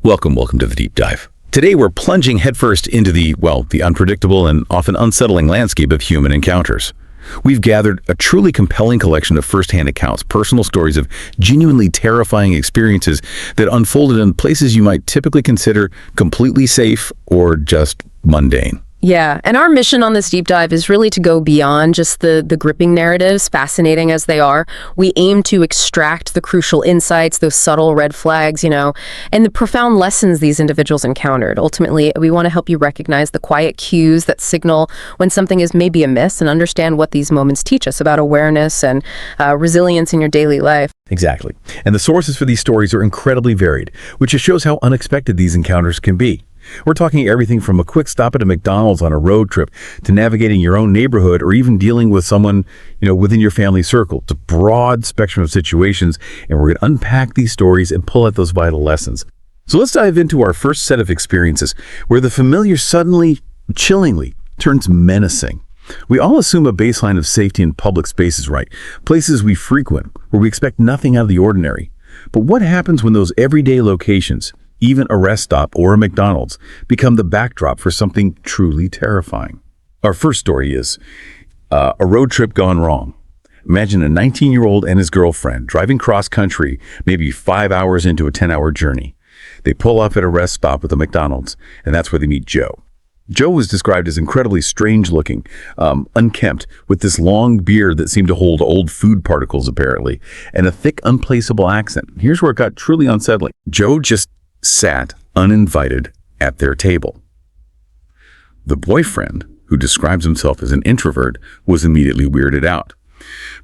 Welcome to the Deep Dive. Today we're plunging headfirst into the unpredictable and often unsettling landscape of human encounters. We've gathered a truly compelling collection of first-hand accounts, personal stories of genuinely terrifying experiences that unfolded in places you might typically consider completely safe or just mundane. Yeah, and our mission on this deep dive is really to go beyond just the gripping narratives, fascinating as they are. We aim to extract the crucial insights, those subtle red flags, and the profound lessons these individuals encountered. Ultimately, we want to help you recognize the quiet cues that signal when something is maybe amiss and understand what these moments teach us about awareness and resilience in your daily life. Exactly. And the sources for these stories are incredibly varied, which just shows how unexpected these encounters can be. We're talking everything from a quick stop at a McDonald's on a road trip to navigating your own neighborhood or even dealing with someone, within your family circle. It's a broad spectrum of situations, and we're going to unpack these stories and pull out those vital lessons. So let's dive into our first set of experiences where the familiar suddenly, chillingly, turns menacing. We all assume a baseline of safety in public spaces, right? Places we frequent, where we expect nothing out of the ordinary. But what happens when those everyday locations, even a rest stop or a McDonald's, become the backdrop for something truly terrifying? Our first story is a road trip gone wrong. Imagine a 19-year-old and his girlfriend driving cross-country, maybe 5 hours into a 10-hour journey. They pull up at a rest stop with a McDonald's, and that's where they meet Joe. Joe was described as incredibly strange-looking, unkempt, with this long beard that seemed to hold old food particles, apparently, and a thick, unplaceable accent. Here's where it got truly unsettling. Joe just sat uninvited at their table. The boyfriend, who describes himself as an introvert, was immediately weirded out.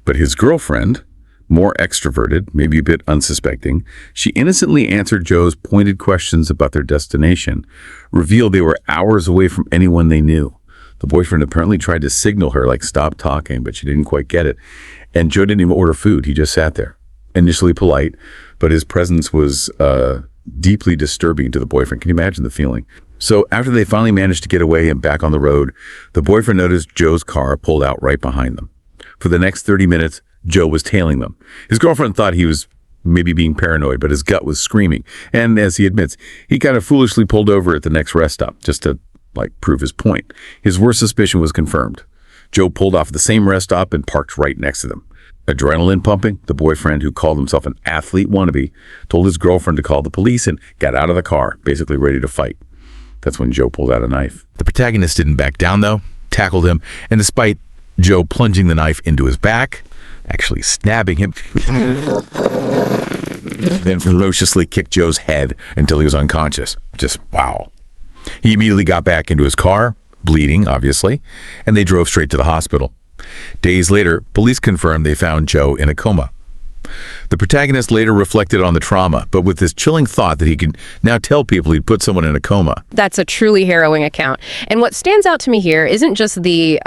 But his girlfriend, more extroverted, maybe a bit unsuspecting, she innocently answered Joe's pointed questions about their destination, revealed they were hours away from anyone they knew. The boyfriend apparently tried to signal her, like, stop talking, but she didn't quite get it. And Joe didn't even order food. He just sat there, initially polite, but his presence was deeply disturbing to the boyfriend. Can you imagine the feeling? So after they finally managed to get away and back on the road, the boyfriend noticed Joe's car pulled out right behind them. For the next 30 minutes, Joe was tailing them. His girlfriend thought he was maybe being paranoid, but his gut was screaming. And as he admits, he kind of foolishly pulled over at the next rest stop just to, prove his point. His worst suspicion was confirmed. Joe pulled off at the same rest stop and parked right next to them. Adrenaline pumping, the boyfriend, who called himself an athlete wannabe, told his girlfriend to call the police and got out of the car, basically ready to fight. That's when Joe pulled out a knife. The protagonist didn't back down, though, tackled him, and despite Joe plunging the knife into his back, actually stabbing him, then ferociously kicked Joe's head until he was unconscious. Just wow. He immediately got back into his car, bleeding, obviously, and they drove straight to the hospital. Days later, police confirmed they found Joe in a coma. The protagonist later reflected on the trauma, but with this chilling thought that he can now tell people he'd put someone in a coma. That's a truly harrowing account. And what stands out to me here isn't just the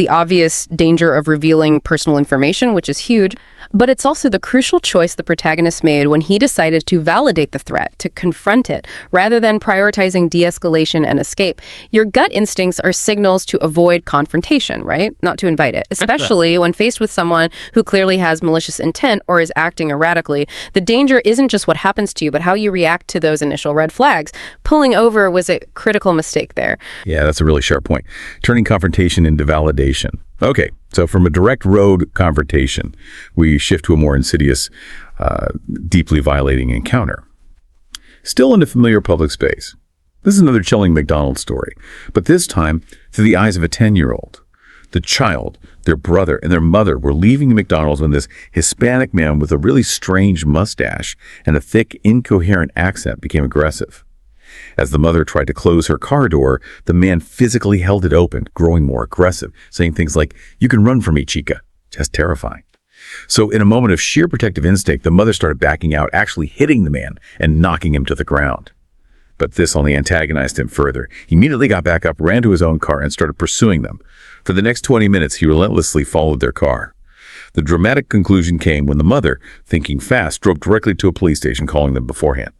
obvious danger of revealing personal information, which is huge, but it's also the crucial choice the protagonist made when he decided to validate the threat, to confront it, rather than prioritizing de-escalation and escape. Your gut instincts are signals to avoid confrontation, right? Not to invite it, especially when faced with someone who clearly has malicious intent or is acting erratically. The danger isn't just what happens to you, but how you react to those initial red flags. Pulling over was a critical mistake there. Yeah, that's a really sharp point. Turning confrontation into validation. Okay, so from a direct road confrontation, we shift to a more insidious, deeply violating encounter. Still in a familiar public space. This is another chilling McDonald's story, but this time through the eyes of a 10-year-old. The child, their brother, and their mother were leaving McDonald's when this Hispanic man with a really strange mustache and a thick, incoherent accent became aggressive. As the mother tried to close her car door, the man physically held it open, growing more aggressive, saying things like, "You can run from me, chica." Just terrifying. So in a moment of sheer protective instinct, the mother started backing out, actually hitting the man and knocking him to the ground. But this only antagonized him further. He immediately got back up, ran to his own car, and started pursuing them. For the next 20 minutes, he relentlessly followed their car. The dramatic conclusion came when the mother, thinking fast, drove directly to a police station, calling them beforehand.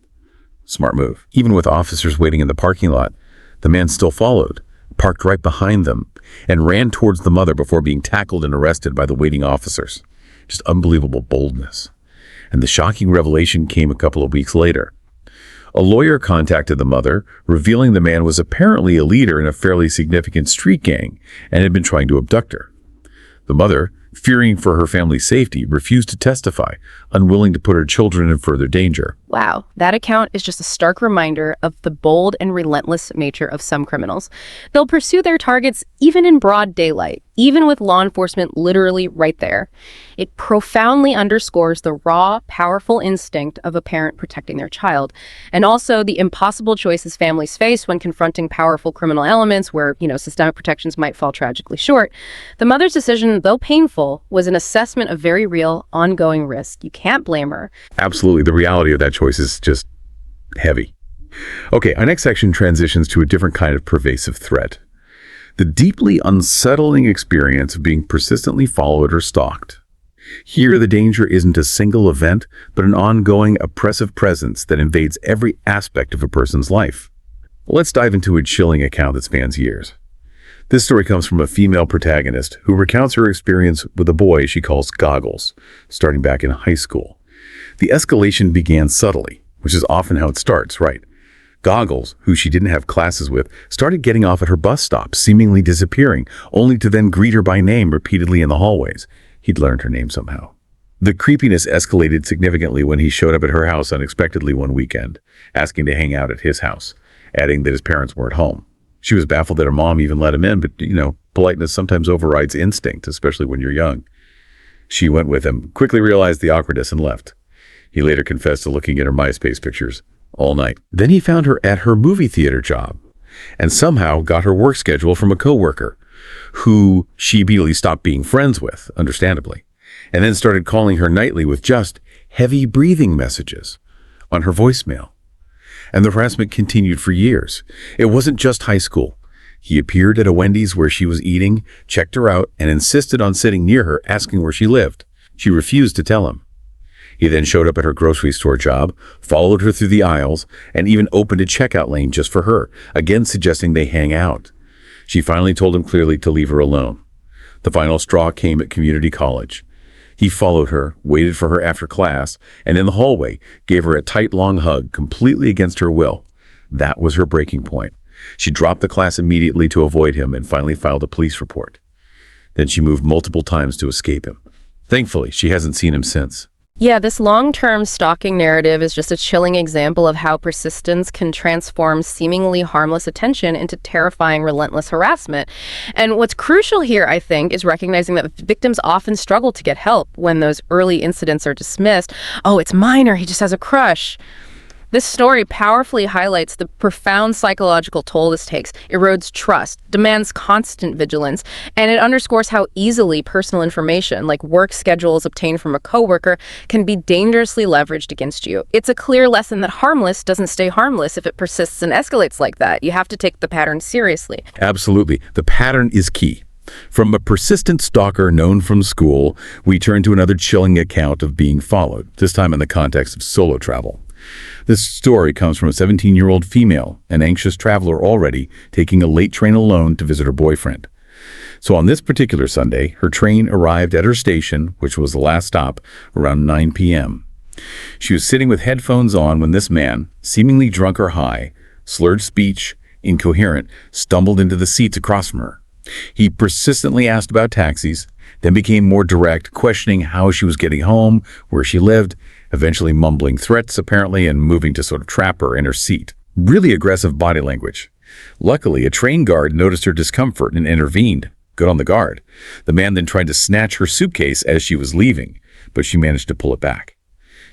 Smart move. Even with officers waiting in the parking lot, the man still followed, parked right behind them, and ran towards the mother before being tackled and arrested by the waiting officers. Just unbelievable boldness. And the shocking revelation came a couple of weeks later. A lawyer contacted the mother, revealing the man was apparently a leader in a fairly significant street gang and had been trying to abduct her. The mother, fearing for her family's safety, refused to testify, unwilling to put her children in further danger. Wow, that account is just a stark reminder of the bold and relentless nature of some criminals. They'll pursue their targets even in broad daylight, even with law enforcement literally right there. It profoundly underscores the raw, powerful instinct of a parent protecting their child, and also the impossible choices families face when confronting powerful criminal elements where, systemic protections might fall tragically short. The mother's decision, though painful, was an assessment of very real, ongoing risk. You can't blame her. Absolutely. The reality of that choice is just heavy. Okay, our next section transitions to a different kind of pervasive threat. The deeply unsettling experience of being persistently followed or stalked. Here, the danger isn't a single event, but an ongoing, oppressive presence that invades every aspect of a person's life. Let's dive into a chilling account that spans years. This story comes from a female protagonist who recounts her experience with a boy she calls Goggles, starting back in high school. The escalation began subtly, which is often how it starts, right? Goggles, who she didn't have classes with, started getting off at her bus stop, seemingly disappearing, only to then greet her by name repeatedly in the hallways. He'd learned her name somehow. The creepiness escalated significantly when he showed up at her house unexpectedly one weekend, asking to hang out at his house, adding that his parents weren't home. She was baffled that her mom even let him in, but, politeness sometimes overrides instinct, especially when you're young. She went with him, quickly realized the awkwardness, and left. He later confessed to looking at her MySpace pictures all night. Then he found her at her movie theater job and somehow got her work schedule from a coworker who she immediately stopped being friends with, understandably, and then started calling her nightly with just heavy breathing messages on her voicemail. And the harassment continued for years. It wasn't just high school. He appeared at a Wendy's where she was eating, checked her out, and insisted on sitting near her, asking where she lived. She refused to tell him. He then showed up at her grocery store job, followed her through the aisles, and even opened a checkout lane just for her, again suggesting they hang out. She finally told him clearly to leave her alone. The final straw came at community college. He followed her, waited for her after class, and in the hallway gave her a tight, long hug, completely against her will. That was her breaking point. She dropped the class immediately to avoid him and finally filed a police report. Then she moved multiple times to escape him. Thankfully, she hasn't seen him since. Yeah, this long-term stalking narrative is just a chilling example of how persistence can transform seemingly harmless attention into terrifying, relentless harassment. And what's crucial here, I think, is recognizing that victims often struggle to get help when those early incidents are dismissed. Oh, it's minor, he just has a crush. This story powerfully highlights the profound psychological toll this takes, erodes trust, demands constant vigilance, and it underscores how easily personal information, like work schedules obtained from a coworker, can be dangerously leveraged against you. It's a clear lesson that harmless doesn't stay harmless if it persists and escalates like that. You have to take the pattern seriously. Absolutely. The pattern is key. From a persistent stalker known from school, we turn to another chilling account of being followed, this time in the context of solo travel. This story comes from a 17-year-old female, an anxious traveler already, taking a late train alone to visit her boyfriend. So on this particular Sunday, her train arrived at her station, which was the last stop, around 9 p.m. She was sitting with headphones on when this man, seemingly drunk or high, slurred speech, incoherent, stumbled into the seats across from her. He persistently asked about taxis, then became more direct, questioning how she was getting home, where she lived, eventually mumbling threats, apparently, and moving to sort of trap her in her seat. Really aggressive body language. Luckily, a train guard noticed her discomfort and intervened. Good on the guard. The man then tried to snatch her suitcase as she was leaving, but she managed to pull it back.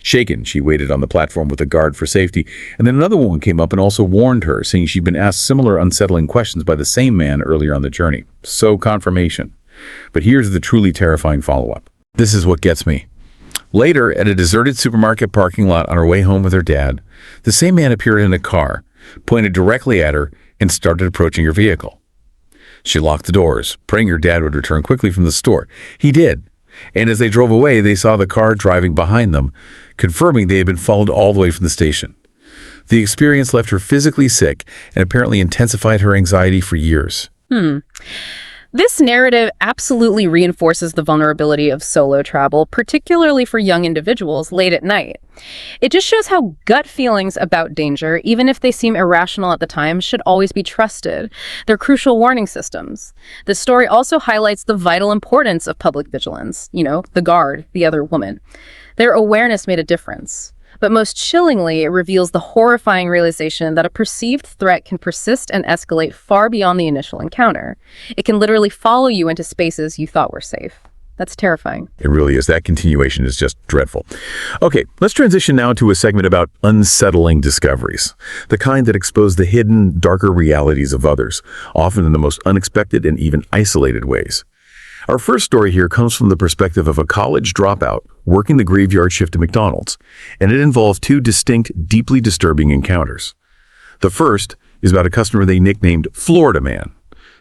Shaken, she waited on the platform with a guard for safety, and then another woman came up and also warned her, saying she'd been asked similar unsettling questions by the same man earlier on the journey. So confirmation. But here's the truly terrifying follow-up. This is what gets me. Later, at a deserted supermarket parking lot on her way home with her dad, the same man appeared in a car, pointed directly at her, and started approaching her vehicle. She locked the doors, praying her dad would return quickly from the store. He did. And as they drove away, they saw the car driving behind them, confirming they had been followed all the way from the station. The experience left her physically sick and apparently intensified her anxiety for years. This narrative absolutely reinforces the vulnerability of solo travel, particularly for young individuals late at night. It just shows how gut feelings about danger, even if they seem irrational at the time, should always be trusted. They're crucial warning systems. The story also highlights the vital importance of public vigilance. The guard, the other woman. Their awareness made a difference. But most chillingly, it reveals the horrifying realization that a perceived threat can persist and escalate far beyond the initial encounter. It can literally follow you into spaces you thought were safe. That's terrifying. It really is. That continuation is just dreadful. Okay, let's transition now to a segment about unsettling discoveries, the kind that expose the hidden, darker realities of others, often in the most unexpected and even isolated ways. Our first story here comes from the perspective of a college dropout working the graveyard shift at McDonald's, and it involves two distinct, deeply disturbing encounters. The first is about a customer they nicknamed Florida Man.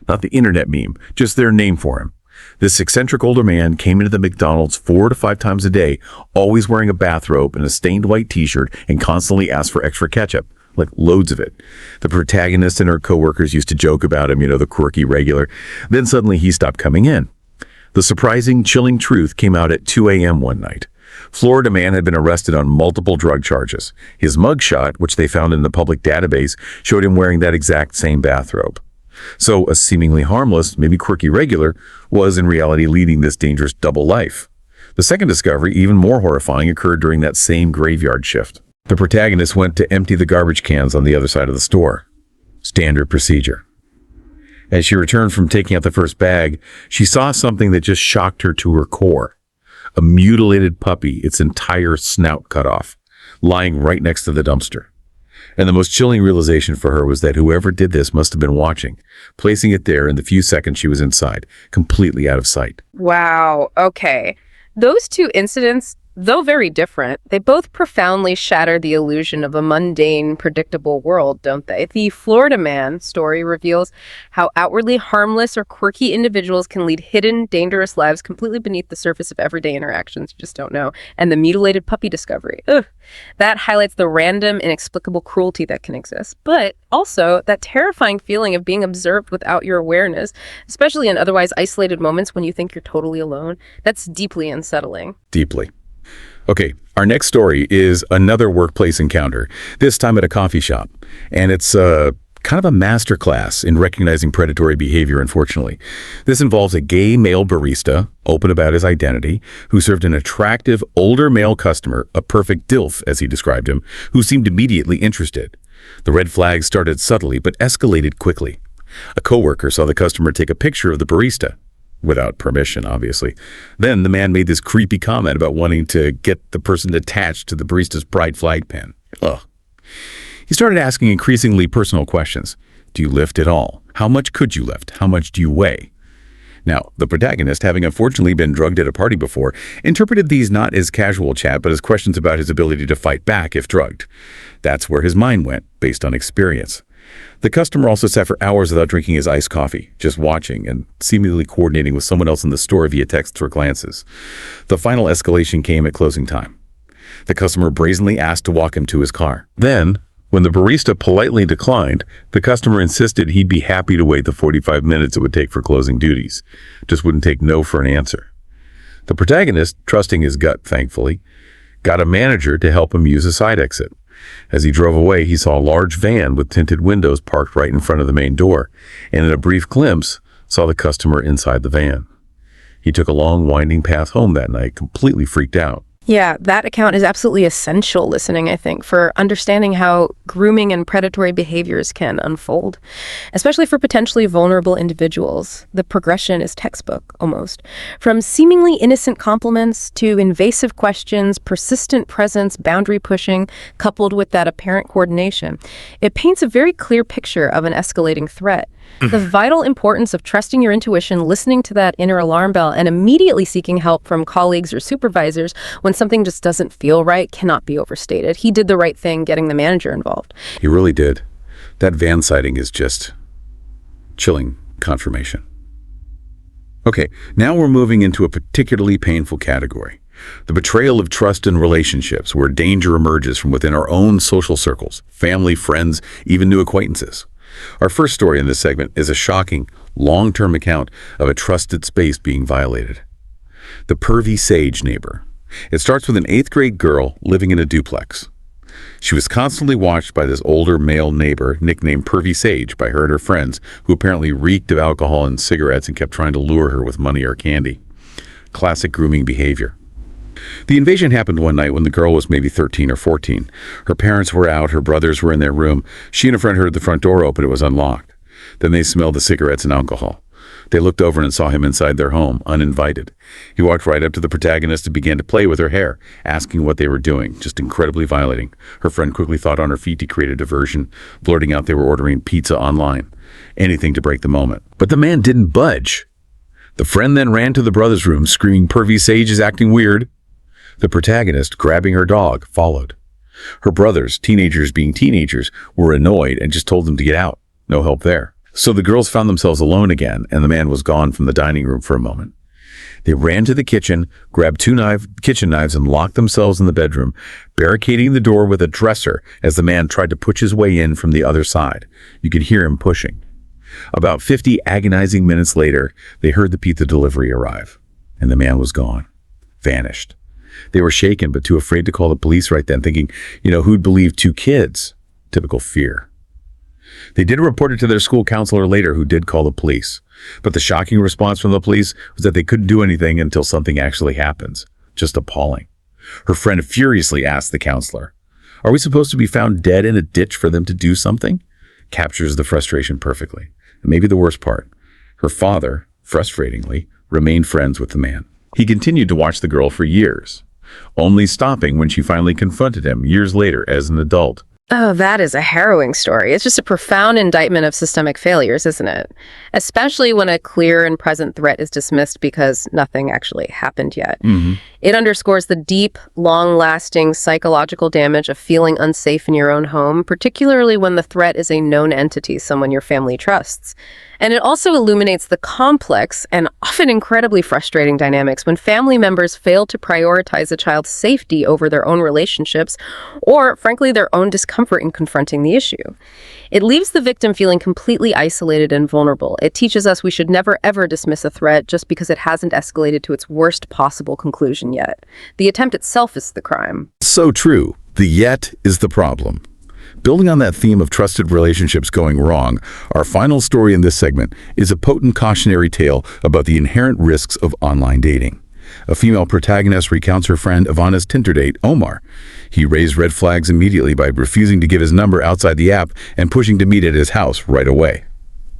Not the internet meme, just their name for him. This eccentric older man came into the McDonald's 4 to 5 times a day, always wearing a bathrobe and a stained white t-shirt, and constantly asked for extra ketchup. Like loads of it. The protagonist and her coworkers used to joke about him, the quirky regular. Then suddenly he stopped coming in. The surprising, chilling truth came out at 2 a.m. one night. Florida Man had been arrested on multiple drug charges. His mugshot, which they found in the public database, showed him wearing that exact same bathrobe. So a seemingly harmless, maybe quirky regular, was in reality leading this dangerous double life. The second discovery, even more horrifying, occurred during that same graveyard shift. The protagonist went to empty the garbage cans on the other side of the store. Standard procedure. As she returned from taking out the first bag, she saw something that just shocked her to her core. A mutilated puppy, its entire snout cut off, lying right next to the dumpster. And the most chilling realization for her was that whoever did this must have been watching, placing it there in the few seconds she was inside, completely out of sight. Wow, okay. Those two incidents, though very different, they both profoundly shatter the illusion of a mundane, predictable world, don't they? The Florida Man story reveals how outwardly harmless or quirky individuals can lead hidden, dangerous lives completely beneath the surface of everyday interactions you just don't know. And the mutilated puppy discovery. Ugh. That highlights the random, inexplicable cruelty that can exist. But also that terrifying feeling of being observed without your awareness, especially in otherwise isolated moments when you think you're totally alone. That's deeply unsettling. Deeply. Okay, our next story is another workplace encounter, this time at a coffee shop. And it's kind of a masterclass in recognizing predatory behavior, unfortunately. This involves a gay male barista, open about his identity, who served an attractive, older male customer, a perfect DILF, as he described him, who seemed immediately interested. The red flags started subtly, but escalated quickly. A coworker saw the customer take a picture of the barista. Without permission, obviously. Then the man made this creepy comment about wanting to get the person attached to the barista's pride flag pin. Ugh. He started asking increasingly personal questions. Do you lift at all? How much could you lift? How much do you weigh? Now, the protagonist, having unfortunately been drugged at a party before, interpreted these not as casual chat, but as questions about his ability to fight back if drugged. That's where his mind went, based on experience. The customer also sat for hours without drinking his iced coffee, just watching and seemingly coordinating with someone else in the store via texts or glances. The final escalation came at closing time. The customer brazenly asked to walk him to his car. Then, when the barista politely declined, the customer insisted he'd be happy to wait the 45 minutes it would take for closing duties. Just wouldn't take no for an answer. The protagonist, trusting his gut, thankfully, got a manager to help him use a side exit. As he drove away, he saw a large van with tinted windows parked right in front of the main door, and in a brief glimpse, saw the customer inside the van. He took a long, winding path home that night, completely freaked out. Yeah, that account is absolutely essential listening, I think, for understanding how grooming and predatory behaviors can unfold, especially for potentially vulnerable individuals. The progression is textbook, almost. From seemingly innocent compliments to invasive questions, persistent presence, boundary pushing, coupled with that apparent coordination. It paints a very clear picture of an escalating threat. The vital importance of trusting your intuition, listening to that inner alarm bell, and immediately seeking help from colleagues or supervisors when something just doesn't feel right cannot be overstated. He did the right thing getting the manager involved. He really did. That van sighting is just chilling confirmation. Okay, now we're moving into a particularly painful category. The betrayal of trust in relationships, where danger emerges from within our own social circles, family, friends, even new acquaintances. Our first story in this segment is a shocking, long-term account of a trusted space being violated. The pervy sage neighbor. It starts with an 8th grade girl living in a duplex. She was constantly watched by this older male neighbor nicknamed Pervy Sage by her and her friends, who apparently reeked of alcohol and cigarettes and kept trying to lure her with money or candy. Classic grooming behavior. The invasion happened one night when the girl was maybe 13 or 14. Her parents were out, her brothers were in their room. She and a friend heard the front door open, it was unlocked. Then they smelled the cigarettes and alcohol. They looked over and saw him inside their home, uninvited. He walked right up to the protagonist and began to play with her hair, asking what they were doing, just incredibly violating. Her friend quickly thought on her feet to create a diversion, blurting out they were ordering pizza online. Anything to break the moment. But the man didn't budge. The friend then ran to the brother's room, screaming, "Pervy Sage is acting weird." The protagonist, grabbing her dog, followed. Her brothers, teenagers being teenagers, were annoyed and just told them to get out. No help there. So the girls found themselves alone again, and the man was gone from the dining room for a moment. They ran to the kitchen, grabbed 2 kitchen knives, and locked themselves in the bedroom, barricading the door with a dresser as the man tried to push his way in from the other side. You could hear him pushing. About 50 agonizing minutes later, they heard the pizza delivery arrive, and the man was gone. Vanished. They were shaken, but too afraid to call the police right then, thinking, who'd believe 2 kids? Typical fear. They did report it to their school counselor later, who did call the police. But the shocking response from the police was that they couldn't do anything until something actually happens. Just appalling. Her friend furiously asked the counselor, "Are we supposed to be found dead in a ditch for them to do something?" Captures the frustration perfectly. And maybe the worst part, her father, frustratingly, remained friends with the man. He continued to watch the girl for years, only stopping when she finally confronted him years later as an adult. Oh, that is a harrowing story. It's just a profound indictment of systemic failures, isn't it? Especially when a clear and present threat is dismissed because nothing actually happened yet. It underscores the deep, long-lasting psychological damage of feeling unsafe in your own home, particularly when the threat is a known entity, someone your family trusts. And it also illuminates the complex and often incredibly frustrating dynamics when family members fail to prioritize a child's safety over their own relationships or, frankly, their own discomfort in confronting the issue. It leaves the victim feeling completely isolated and vulnerable. It teaches us we should never, ever dismiss a threat just because it hasn't escalated to its worst possible conclusion yet. The attempt itself is the crime. So true. The yet is the problem. Building on that theme of trusted relationships going wrong, our final story in this segment is a potent cautionary tale about the inherent risks of online dating. A female protagonist recounts her friend Ivana's Tinder date, Omar. He raised red flags immediately by refusing to give his number outside the app and pushing to meet at his house right away.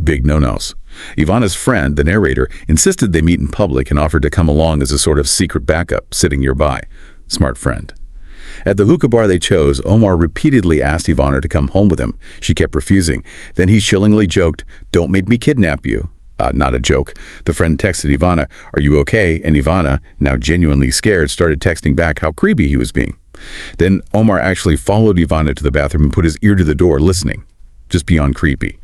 Big no-nos. Ivana's friend, the narrator, insisted they meet in public and offered to come along as a sort of secret backup, sitting nearby. Smart friend. At the hookah bar they chose, Omar repeatedly asked Ivana to come home with him. She kept refusing. Then he chillingly joked, "Don't make me kidnap you." Not a joke. The friend texted Ivana, "Are you okay?" And Ivana, now genuinely scared, started texting back how creepy he was being. Then Omar actually followed Ivana to the bathroom and put his ear to the door, listening. Just beyond creepy.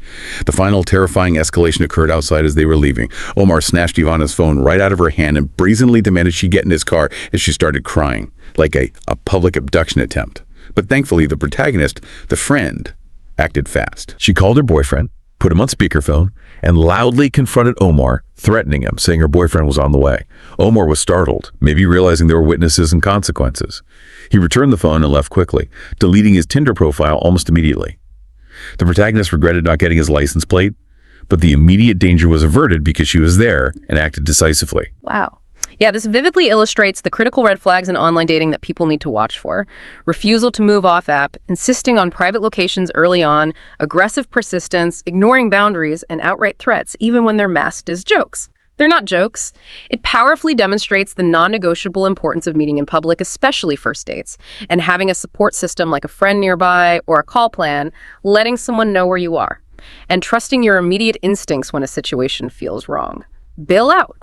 The final terrifying escalation occurred outside as they were leaving. Omar snatched Ivana's phone right out of her hand and brazenly demanded she get in his car as she started crying, like a public abduction attempt. But thankfully, the protagonist, the friend, acted fast. She called her boyfriend, put him on speakerphone, and loudly confronted Omar, threatening him, saying her boyfriend was on the way. Omar was startled, maybe realizing there were witnesses and consequences. He returned the phone and left quickly, deleting his Tinder profile almost immediately. The protagonist regretted not getting his license plate, but the immediate danger was averted because she was there and acted decisively. Wow. Yeah, this vividly illustrates the critical red flags in online dating that people need to watch for. Refusal to move off app, insisting on private locations early on, aggressive persistence, ignoring boundaries, and outright threats, even when they're masked as jokes. They're not jokes. It powerfully demonstrates the non-negotiable importance of meeting in public, especially first dates, and having a support system like a friend nearby or a call plan, letting someone know where you are, and trusting your immediate instincts when a situation feels wrong. Bail out.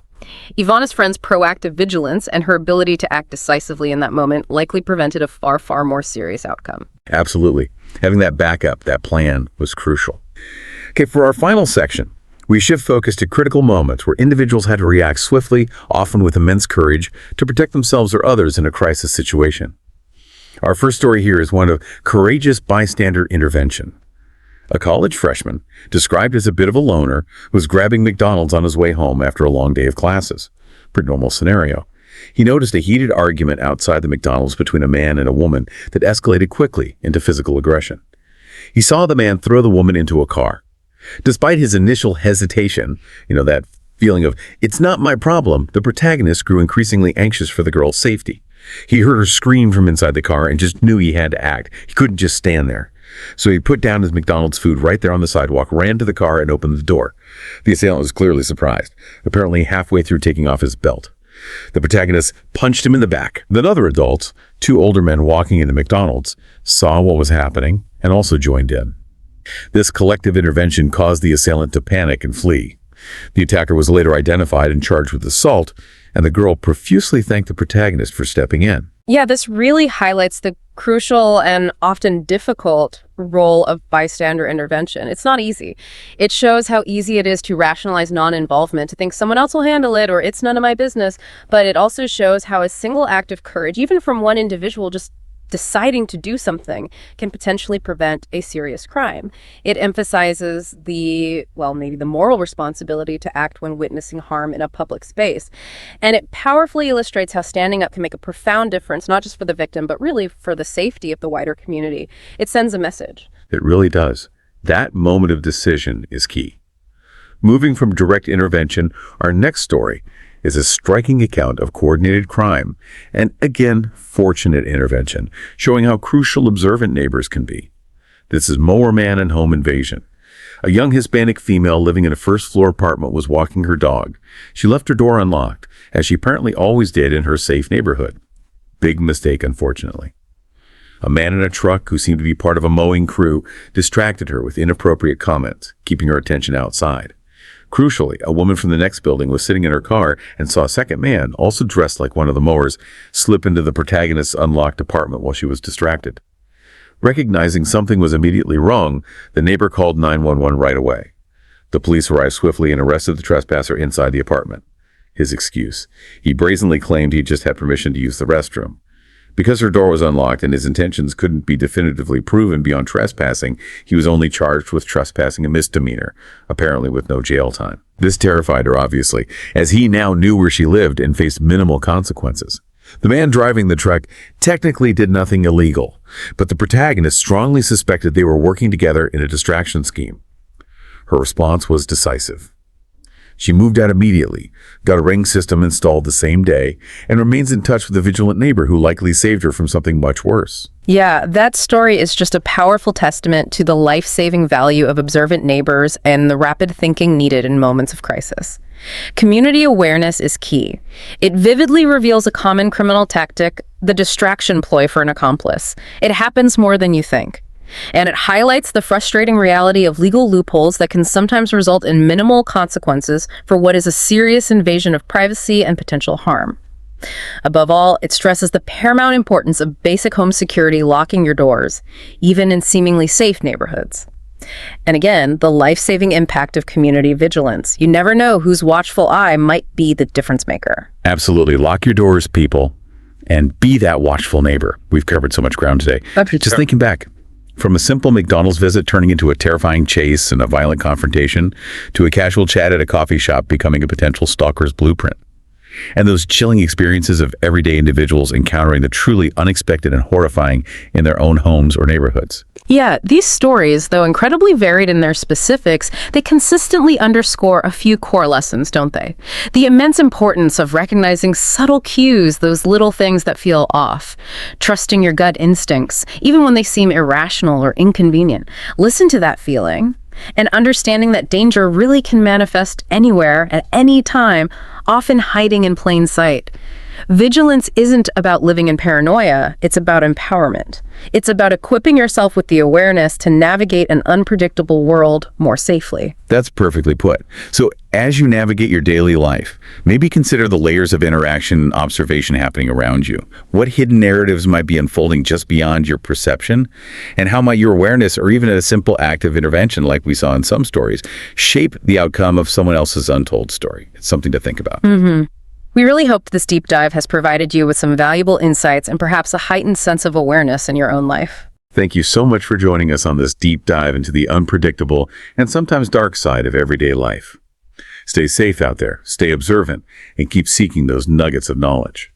Ivana's friend's proactive vigilance and her ability to act decisively in that moment likely prevented a far, far more serious outcome. Absolutely. Having that backup, that plan, was crucial. Okay, for our final section, we shift focus to critical moments where individuals had to react swiftly, often with immense courage, to protect themselves or others in a crisis situation. Our first story here is one of courageous bystander intervention. A college freshman, described as a bit of a loner, was grabbing McDonald's on his way home after a long day of classes. Pretty normal scenario. He noticed a heated argument outside the McDonald's between a man and a woman that escalated quickly into physical aggression. He saw the man throw the woman into a car. Despite his initial hesitation, that feeling of, it's not my problem, the protagonist grew increasingly anxious for the girl's safety. He heard her scream from inside the car and just knew he had to act. He couldn't just stand there. So he put down his McDonald's food right there on the sidewalk, ran to the car, and opened the door. The assailant was clearly surprised, apparently halfway through taking off his belt. The protagonist punched him in the back. Then other adults, two older men walking into McDonald's, saw what was happening and also joined in. This collective intervention caused the assailant to panic and flee. The attacker was later identified and charged with assault, and the girl profusely thanked the protagonist for stepping in. Yeah, this really highlights the crucial and often difficult role of bystander intervention. It's not easy. It shows how easy it is to rationalize non-involvement, to think someone else will handle it or it's none of my business. But it also shows how a single act of courage, even from one individual just deciding to do something, can potentially prevent a serious crime. It emphasizes maybe the moral responsibility to act when witnessing harm in a public space. And it powerfully illustrates how standing up can make a profound difference, not just for the victim, but really for the safety of the wider community. It sends a message. It really does. That moment of decision is key. Moving from direct intervention, our next story is a striking account of coordinated crime and, again, fortunate intervention, showing how crucial observant neighbors can be. This is Mower Man and Home Invasion. A young Hispanic female living in a first-floor apartment was walking her dog. She left her door unlocked, as she apparently always did in her safe neighborhood. Big mistake, unfortunately. A man in a truck who seemed to be part of a mowing crew distracted her with inappropriate comments, keeping her attention outside. Crucially, a woman from the next building was sitting in her car and saw a second man, also dressed like one of the mowers, slip into the protagonist's unlocked apartment while she was distracted. Recognizing something was immediately wrong, the neighbor called 911 right away. The police arrived swiftly and arrested the trespasser inside the apartment. His excuse: he brazenly claimed he just had permission to use the restroom. Because her door was unlocked and his intentions couldn't be definitively proven beyond trespassing, he was only charged with trespassing a misdemeanor, apparently with no jail time. This terrified her, obviously, as he now knew where she lived and faced minimal consequences. The man driving the truck technically did nothing illegal, but the protagonist strongly suspected they were working together in a distraction scheme. Her response was decisive. She moved out immediately, got a ring system installed the same day, and remains in touch with a vigilant neighbor who likely saved her from something much worse. Yeah, that story is just a powerful testament to the life-saving value of observant neighbors and the rapid thinking needed in moments of crisis. Community awareness is key. It vividly reveals a common criminal tactic, the distraction ploy for an accomplice. It happens more than you think. And it highlights the frustrating reality of legal loopholes that can sometimes result in minimal consequences for what is a serious invasion of privacy and potential harm. Above all, it stresses the paramount importance of basic home security, locking your doors, even in seemingly safe neighborhoods. And again, the life-saving impact of community vigilance. You never know whose watchful eye might be the difference maker. Absolutely. Lock your doors, people, and be that watchful neighbor. We've covered so much ground today. Just thinking back. From a simple McDonald's visit turning into a terrifying chase and a violent confrontation, to a casual chat at a coffee shop becoming a potential stalker's blueprint. And those chilling experiences of everyday individuals encountering the truly unexpected and horrifying in their own homes or neighborhoods. Yeah, these stories, though incredibly varied in their specifics, they consistently underscore a few core lessons, don't they? The immense importance of recognizing subtle cues, those little things that feel off. Trusting your gut instincts, even when they seem irrational or inconvenient. Listen to that feeling. And understanding that danger really can manifest anywhere, at any time, often hiding in plain sight. Vigilance isn't about living in paranoia, it's about empowerment. It's about equipping yourself with the awareness to navigate an unpredictable world more safely. That's perfectly put. So as you navigate your daily life, maybe consider the layers of interaction and observation happening around you. What hidden narratives might be unfolding just beyond your perception? And how might your awareness, or even a simple act of intervention like we saw in some stories, shape the outcome of someone else's untold story? It's something to think about. We really hope this deep dive has provided you with some valuable insights and perhaps a heightened sense of awareness in your own life. Thank you so much for joining us on this deep dive into the unpredictable and sometimes dark side of everyday life. Stay safe out there, stay observant, and keep seeking those nuggets of knowledge.